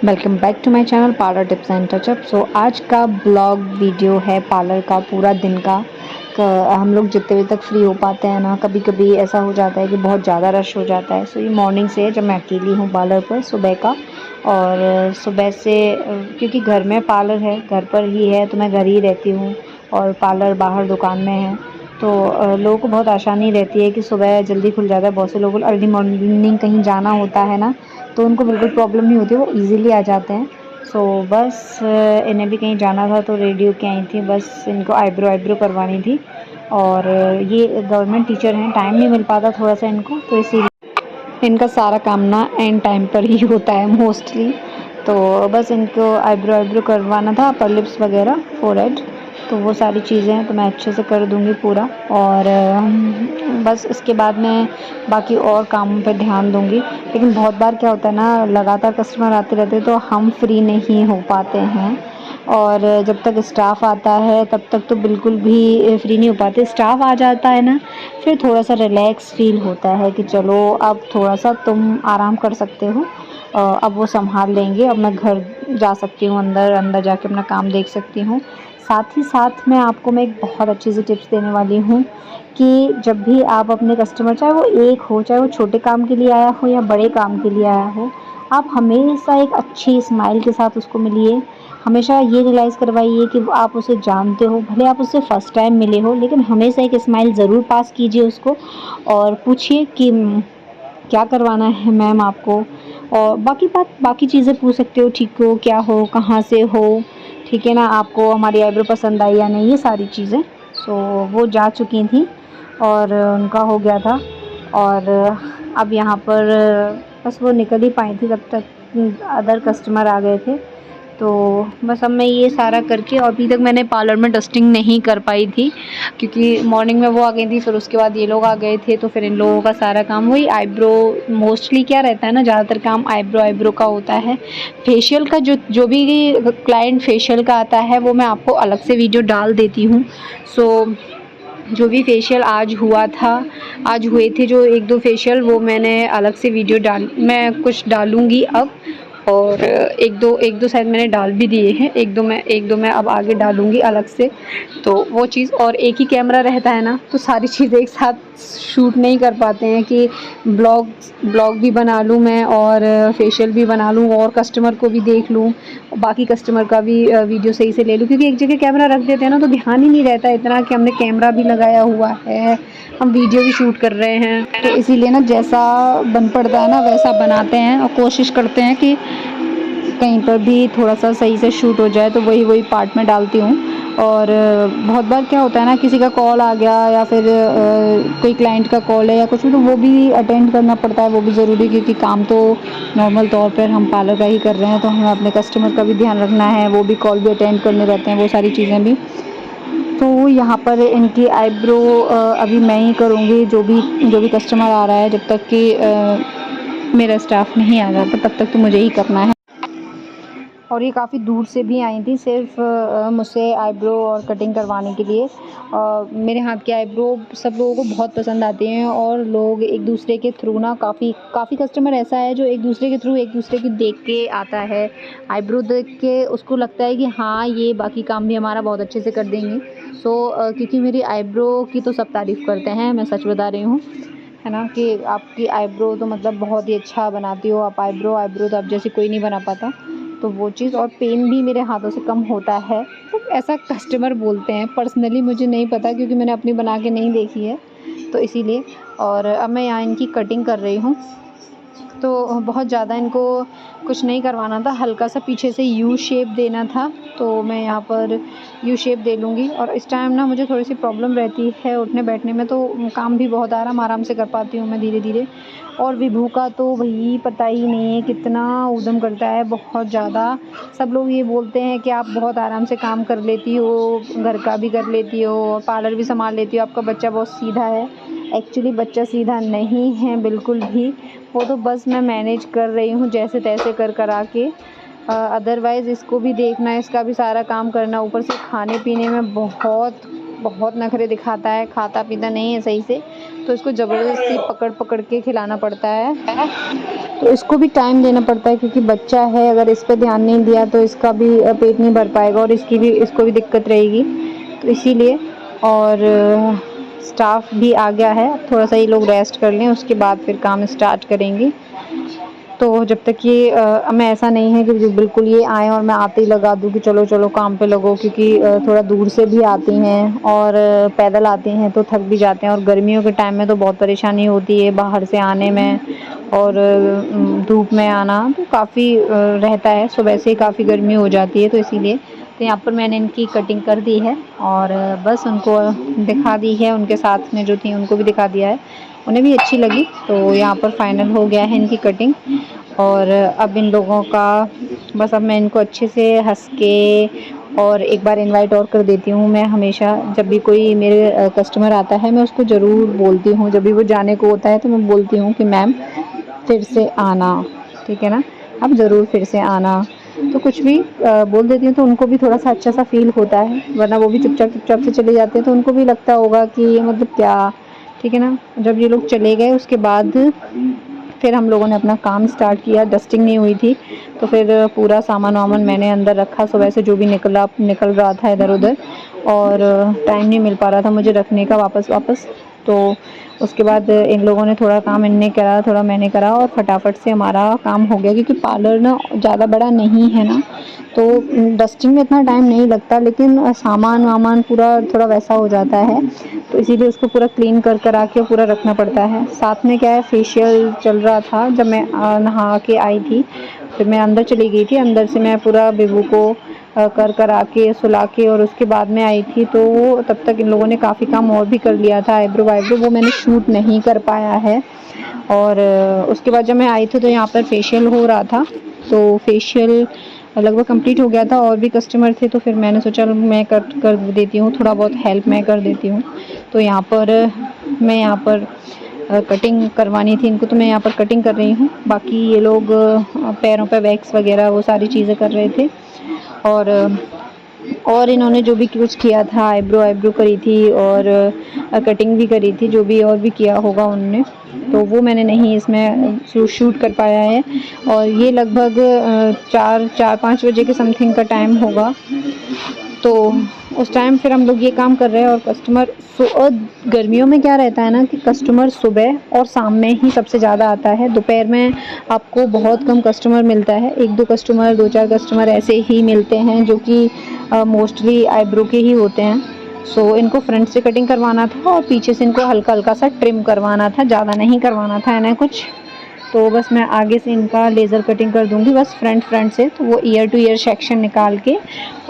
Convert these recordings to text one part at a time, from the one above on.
Welcome back to my channel parlour tips and touch up. So आज का blog video है parlour का पूरा दिन का। हम लोग जितने बजे तक फ्री हो पाते हैं ना, कभी कभी ऐसा हो जाता है कि बहुत ज़्यादा रश हो जाता है। सो ये मॉर्निंग से है जब मैं अकेली हूँ पार्लर पर सुबह का। और सुबह से क्योंकि घर में पार्लर है, घर पर ही है, तो मैं घर ही रहती हूँ और पार्लर बाहर दुकान में है। तो लोगों को बहुत आसानी रहती है कि सुबह जल्दी खुल जाता है। बहुत से लोगों को अर्ली मॉर्निंग कहीं जाना होता है ना, तो उनको बिल्कुल प्रॉब्लम नहीं होती, वो इजीली आ जाते हैं। सो बस इन्हें भी कहीं जाना था तो रेडी होके आई थी। बस इनको आईब्रो करवानी थी। और ये गवर्नमेंट टीचर हैं, टाइम नहीं मिल पाता थोड़ा सा इनको, तो इसीलिए इनका सारा काम ना एंड टाइम पर ही होता है मोस्टली। तो बस इनको आईब्रो करवाना था, अपर लिप्स वगैरह, फोरहेड, तो वो सारी चीज़ें हैं, तो मैं अच्छे से कर दूँगी पूरा। और बस इसके बाद मैं बाकी और कामों पे ध्यान दूँगी। लेकिन बहुत बार क्या होता है ना, लगातार कस्टमर आते रहते हैं तो हम फ्री नहीं हो पाते हैं। और जब तक स्टाफ आता है तब तक तो बिल्कुल भी फ्री नहीं हो पाते। स्टाफ आ जाता है ना, फिर थोड़ा सा रिलैक्स फील होता है कि चलो अब थोड़ा सा तुम आराम कर सकते हो। अब वो संभाल लेंगे, अब मैं घर जा सकती हूँ, अंदर जाके अपना काम देख सकती हूँ। साथ ही साथ मैं एक बहुत अच्छी सी टिप्स देने वाली हूँ कि जब भी आप अपने कस्टमर, चाहे वो एक हो, चाहे वो छोटे काम के लिए आया हो या बड़े काम के लिए आया हो, आप हमेशा एक अच्छी स्माइल के साथ उसको मिलिए। हमेशा ये रियलाइज़ करवाइए कि आप उसे जानते हो, भले आप उससे फ़र्स्ट टाइम मिले हो, लेकिन हमेशा एक स्माइल ज़रूर पास कीजिए उसको। और पूछिए कि क्या करवाना है मैम आपको। और बाकी चीज़ें पूछ सकते हो, ठीक हो, क्या हो, कहाँ से हो, ठीक है ना, आपको हमारी आईब्रो पसंद आई या नहीं, ये सारी चीज़ें। सो वो जा चुकी थी और उनका हो गया था। और अब यहाँ पर बस वो निकल ही पाई थी, तब तक अदर कस्टमर आ गए थे। तो बस अब मैं ये सारा करके, और अभी तक मैंने पार्लर में डस्टिंग नहीं कर पाई थी क्योंकि मॉर्निंग में वो आ गई थी, फिर उसके बाद ये लोग आ गए थे, तो फिर इन लोगों का सारा काम वही आईब्रो। मोस्टली क्या रहता है ना, ज़्यादातर काम आईब्रो का होता है। फेशियल का जो भी क्लाइंट फेशियल का आता है वो मैं आपको अलग से वीडियो डाल देती हूँ। सो जो भी फेशियल आज हुए थे जो एक दो फेशियल, वो मैंने अलग से वीडियो मैं कुछ डालूँगी अब। और एक दो शायद मैंने डाल भी दिए हैं, एक दो मैं अब आगे डालूँगी अलग से। तो वो चीज़, और एक ही कैमरा रहता है ना, तो सारी चीज़ें एक साथ शूट नहीं कर पाते हैं कि ब्लॉग भी बना लूँ मैं और फेशियल भी बना लूँ और कस्टमर को भी देख लूँ, बाकी कस्टमर का भी वीडियो सही से ले लूँ। क्योंकि एक जगह कैमरा रख देते हैं ना, तो ध्यान ही नहीं रहता इतना कि हमने कैमरा भी लगाया हुआ है, हम वीडियो भी शूट कर रहे हैं। तो इसीलिए ना जैसा बन पड़ता है ना वैसा बनाते हैं और कोशिश करते हैं कि कहीं पर भी थोड़ा सा सही से शूट हो जाए, तो वही पार्ट में डालती हूँ। और बहुत बार क्या होता है ना, किसी का कॉल आ गया या फिर कोई क्लाइंट का कॉल है या कुछ भी, तो वो भी अटेंड करना पड़ता है, वो भी ज़रूरी, क्योंकि काम तो नॉर्मल तौर पर हम पार्लर का ही कर रहे हैं, तो हमें अपने कस्टमर का भी ध्यान रखना है, वो भी कॉल भी अटेंड करने रहते हैं, वो सारी चीज़ें भी। तो यहाँ पर इनकी आईब्रो अभी मैं ही करूँगी, जो भी कस्टमर आ रहा है, जब तक कि मेरा स्टाफ नहीं आ जाता तब तक तो मुझे ही करना है। और ये काफ़ी दूर से भी आई थी सिर्फ मुझसे आईब्रो और कटिंग करवाने के लिए। मेरे हाथ की आईब्रो सब लोगों को बहुत पसंद आती हैं और लोग एक दूसरे के थ्रू ना, काफ़ी कस्टमर ऐसा है जो एक दूसरे के थ्रू एक दूसरे की देख के आता है। आईब्रो देख के उसको लगता है कि हाँ, ये बाकी काम भी हमारा बहुत अच्छे से कर देंगे। सो क्योंकि मेरी आईब्रो की तो सब तारीफ़ करते हैं, मैं सच बता रही हूँ, है ना, कि आपकी आईब्रो तो मतलब बहुत ही अच्छा बनाती हो आप। आईब्रो तो आप जैसे कोई नहीं बना पाता। तो वो चीज़, और पेन भी मेरे हाथों से कम होता है, तो ऐसा कस्टमर बोलते हैं। पर्सनली मुझे नहीं पता क्योंकि मैंने अपनी बना के नहीं देखी है, तो इसीलिए। और अब मैं यहाँ इनकी कटिंग कर रही हूँ। तो बहुत ज़्यादा इनको कुछ नहीं करवाना था, हल्का सा पीछे से यू शेप देना था, तो मैं यहाँ पर यू शेप दे लूँगी। और इस टाइम ना मुझे थोड़ी सी प्रॉब्लम रहती है उठने बैठने में, तो काम भी बहुत आराम से कर पाती हूँ मैं, धीरे धीरे। और विभू का तो भाई पता ही नहीं है कितना ऊधम करता है, बहुत ज़्यादा। सब लोग ये बोलते हैं कि आप बहुत आराम से काम कर लेती हो, घर का भी कर लेती हो, पार्लर भी संभाल लेती हो, आपका बच्चा बहुत सीधा है। एक्चुअली बच्चा सीधा नहीं है बिल्कुल भी, वो तो बस मैं मैनेज कर रही हूँ जैसे तैसे करा के। अदरवाइज़ इसको भी देखना है, इसका भी सारा काम करना, ऊपर से खाने पीने में बहुत बहुत नखरे दिखाता है, खाता पीता नहीं है सही से, तो इसको ज़बरदस्ती पकड़ पकड़ के खिलाना पड़ता है। तो इसको भी टाइम देना पड़ता है क्योंकि बच्चा है, अगर इस पे ध्यान नहीं दिया तो इसका भी पेट नहीं भर पाएगा और इसको भी दिक्कत रहेगी, तो इसीलिए। और स्टाफ भी आ गया है, थोड़ा सा ये लोग रेस्ट कर लें, उसके बाद फिर काम स्टार्ट करेंगे। तो जब तक ये मैं ऐसा नहीं है कि बिल्कुल ये आएँ और मैं आते ही लगा दूँ कि चलो चलो काम पे लगो, क्योंकि थोड़ा दूर से भी आती हैं और पैदल आती हैं तो थक भी जाते हैं, और गर्मियों के टाइम में तो बहुत परेशानी होती है बाहर से आने में, और धूप में आना तो काफ़ी रहता है, सुबह से ही काफ़ी गर्मी हो जाती है, तो इसीलिए। तो यहाँ पर मैंने इनकी कटिंग कर दी है और बस उनको दिखा दी है, उनके साथ में जो थी उनको भी दिखा दिया है, उन्हें भी अच्छी लगी। तो यहाँ पर फाइनल हो गया है इनकी कटिंग। और अब इन लोगों का बस, अब मैं इनको अच्छे से हंस के और एक बार इनवाइट और कर देती हूँ। मैं हमेशा जब भी कोई मेरे कस्टमर आता है मैं उसको ज़रूर बोलती हूँ, जब भी वो जाने को होता है तो मैं बोलती हूँ कि मैम फिर से आना, ठीक है ना, अब ज़रूर फिर से आना। तो कुछ भी बोल देती हूँ तो उनको भी थोड़ा सा अच्छा सा फील होता है, वरना वो भी चुपचाप से चले जाते हैं, तो उनको भी लगता होगा कि मतलब क्या, ठीक है ना। जब ये लोग चले गए उसके बाद फिर हम लोगों ने अपना काम स्टार्ट किया। डस्टिंग नहीं हुई थी तो फिर पूरा सामान वामान मैंने अंदर रखा, सुबह से जो भी निकल रहा था इधर उधर, और टाइम नहीं मिल पा रहा था मुझे रखने का वापस। तो उसके बाद इन लोगों ने थोड़ा काम इनने करा, थोड़ा मैंने करा, और फटाफट से हमारा काम हो गया, क्योंकि पार्लर ना ज़्यादा बड़ा नहीं है ना, तो डस्टिंग में इतना टाइम नहीं लगता, लेकिन सामान वामान पूरा थोड़ा वैसा हो जाता है, तो इसीलिए उसको पूरा क्लीन कर आके पूरा रखना पड़ता है। साथ में क्या है, फेशियल चल रहा था जब मैं नहा के आई थी, फिर मैं अंदर चली गई थी, अंदर से मैं पूरा बेबू को कर आके सुला के और उसके बाद में आई थी, तो तब तक इन लोगों ने काफ़ी काम और भी कर लिया था। आईब्रो वो मैंने शूट नहीं कर पाया है। और उसके बाद जब मैं आई थी तो यहाँ पर फेशियल हो रहा था, तो फेशियल लगभग कंप्लीट हो गया था, और भी कस्टमर थे, तो फिर मैंने सोचा मैं कर देती हूँ, थोड़ा बहुत हेल्प मैं कर देती हूँ। तो यहाँ पर मैं कटिंग करवानी थी इनको, तो मैं यहाँ पर कटिंग कर रही हूँ। बाकी ये लोग पैरों पे वैक्स वगैरह वो सारी चीज़ें कर रहे थे, और इन्होंने जो भी कुछ किया था, आईब्रो करी थी और कटिंग भी करी थी, जो भी और भी किया होगा उन्होंने, तो वो मैंने नहीं इसमें शूट कर पाया है। और ये लगभग 4-5 बजे के समथिंग का टाइम होगा, तो उस टाइम फिर हम लोग ये काम कर रहे हैं। और कस्टमर गर्मियों में क्या रहता है ना कि कस्टमर सुबह और शाम में ही सबसे ज़्यादा आता है, दोपहर में आपको बहुत कम कस्टमर मिलता है, 1-2 कस्टमर, 2-4 कस्टमर ऐसे ही मिलते हैं जो कि मोस्टली आईब्रो के ही होते हैं। सो इनको फ्रंट से कटिंग करवाना था और पीछे से इनको हल्का हल्का सा ट्रिम करवाना था, ज़्यादा नहीं करवाना था इन्हें कुछ। तो बस मैं आगे से इनका लेज़र कटिंग कर दूंगी, बस फ्रंट से, तो वो ईयर टू ईयर सेक्शन निकाल के,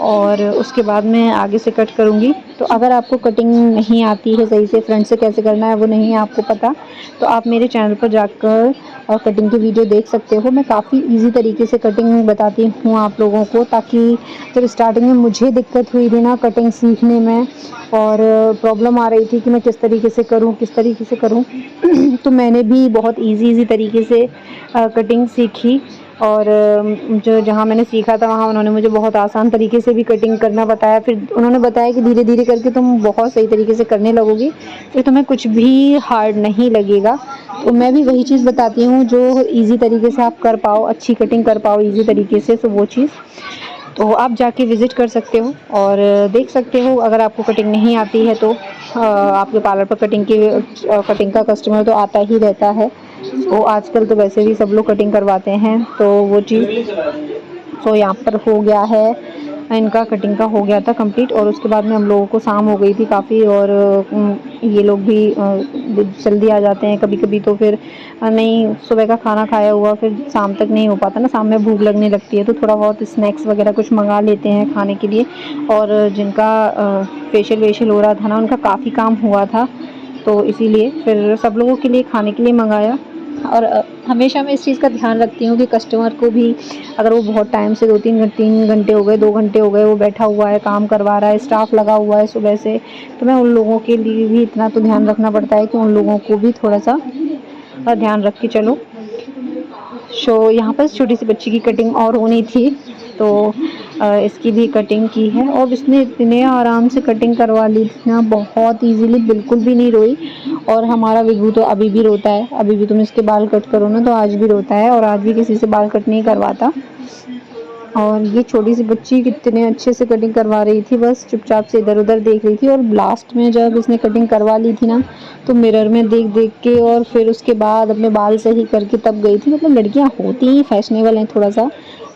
और उसके बाद मैं आगे से कट करूंगी। तो अगर आपको कटिंग नहीं आती है सही से, फ्रंट से कैसे करना है वो नहीं है आपको पता, तो आप मेरे चैनल पर जाकर और कटिंग की वीडियो देख सकते हो। मैं काफ़ी इजी तरीके से कटिंग बताती हूँ आप लोगों को, ताकि जब स्टार्टिंग में मुझे दिक्कत हुई थी ना कटिंग सीखने में, और प्रॉब्लम आ रही थी कि मैं किस तरीके से करूँ तो मैंने भी बहुत इजी तरीके से कटिंग सीखी, और जो जहाँ मैंने सीखा था वहाँ उन्होंने मुझे बहुत आसान तरीके से भी कटिंग करना बताया। फिर उन्होंने बताया कि धीरे धीरे करके तुम बहुत सही तरीके से करने लगोगी, फिर तुम्हें कुछ भी हार्ड नहीं लगेगा। तो मैं भी वही चीज़ बताती हूँ जो इजी तरीके से आप कर पाओ, अच्छी कटिंग कर पाओ इजी तरीके से, तो वो चीज़ तो आप जाके विज़िट कर सकते हो और देख सकते हो। अगर आपको कटिंग नहीं आती है तो आपके पार्लर पर कटिंग का कस्टमर तो आता ही रहता है, तो आजकल तो वैसे भी सब लोग कटिंग करवाते हैं, तो वो चीज़ तो यहाँ पर हो गया है। इनका कटिंग का हो गया था कंप्लीट, और उसके बाद में हम लोगों को शाम हो गई थी काफ़ी, और ये लोग भी जल्दी आ जाते हैं कभी कभी, तो फिर नहीं, सुबह का खाना खाया हुआ फिर शाम तक नहीं हो पाता ना, शाम में भूख लगने लगती है, तो थोड़ा बहुत स्नैक्स वगैरह कुछ मंगा लेते हैं खाने के लिए। और जिनका फेशियल वेशियल हो रहा था ना, उनका काफ़ी काम हुआ था, तो इसीलिए फिर सब लोगों के लिए खाने के लिए मंगाया। और हमेशा मैं इस चीज़ का ध्यान रखती हूँ कि कस्टमर को भी, अगर वो बहुत टाइम से 3 घंटे हो गए, 2 घंटे हो गए, वो बैठा हुआ है, काम करवा रहा है, स्टाफ लगा हुआ है सुबह से, तो मैं उन लोगों के लिए भी इतना तो ध्यान रखना पड़ता है कि उन लोगों को भी थोड़ा सा ध्यान रख के चलो। यहाँ पर छोटी सी बच्ची की कटिंग और होनी थी, तो इसकी भी कटिंग की है और इसने इतने आराम से कटिंग करवा ली थी ना, बहुत इजीली, बिल्कुल भी नहीं रोई। और हमारा विभू तो अभी भी रोता है, अभी भी तुम इसके बाल कट करो ना तो आज भी रोता है और आज भी किसी से बाल कट नहीं करवाता। और ये छोटी सी बच्ची कितने अच्छे से कटिंग करवा रही थी, बस चुपचाप से इधर उधर देख रही थी। और लास्ट में जब इसने कटिंग करवा ली थी ना, तो मिरर में देख देख के और फिर उसके बाद अपने बाल सही करके तब गई थी। मतलब लड़कियां होती ही फैशनेबल हैं, थोड़ा सा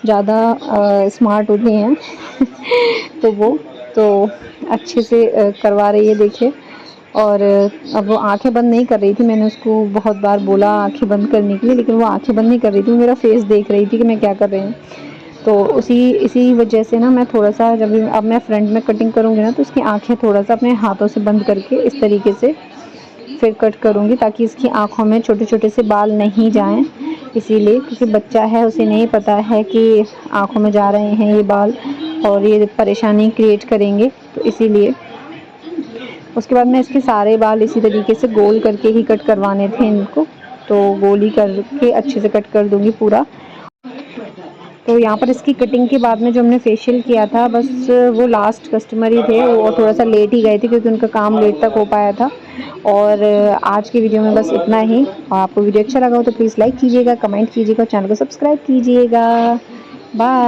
ज़्यादा स्मार्ट होती हैं तो वो तो अच्छे से करवा रही है, देखिए। और अब वो आंखें बंद नहीं कर रही थी, मैंने उसको बहुत बार बोला आंखें बंद करने के लिए, लेकिन वो आंखें बंद नहीं कर रही थी, मेरा फेस देख रही थी कि मैं क्या कर रही हूँ। तो इसी वजह से ना मैं थोड़ा-सा, जब अब मैं फ्रंट में कटिंग करूँगी ना, तो उसकी आँखें थोड़ा-सा अपने हाथों से बंद करके इस तरीके से फिर कट करूँगी, ताकि इसकी आँखों में छोटे-छोटे से बाल नहीं जाएँ। इसीलिए, क्योंकि बच्चा है, उसे नहीं पता है कि आँखों में जा रहे हैं ये बाल और ये परेशानी क्रिएट करेंगे, तो इसीलिए। उसके बाद मैं इसके सारे बाल इसी तरीके से गोल करके ही कट करवाने थे इनको, तो गोल ही करके अच्छे से कट कर दूँगी पूरा। तो यहाँ पर इसकी कटिंग के बाद में जो हमने फेशियल किया था, बस वो लास्ट कस्टमर ही थे, वो थोड़ा-सा लेट ही गए थे क्योंकि उनका काम लेट तक हो पाया था। और आज की वीडियो में बस इतना ही। आपको वीडियो अच्छा लगा हो तो प्लीज़ लाइक कीजिएगा, कमेंट कीजिएगा, चैनल को सब्सक्राइब कीजिएगा। बाय।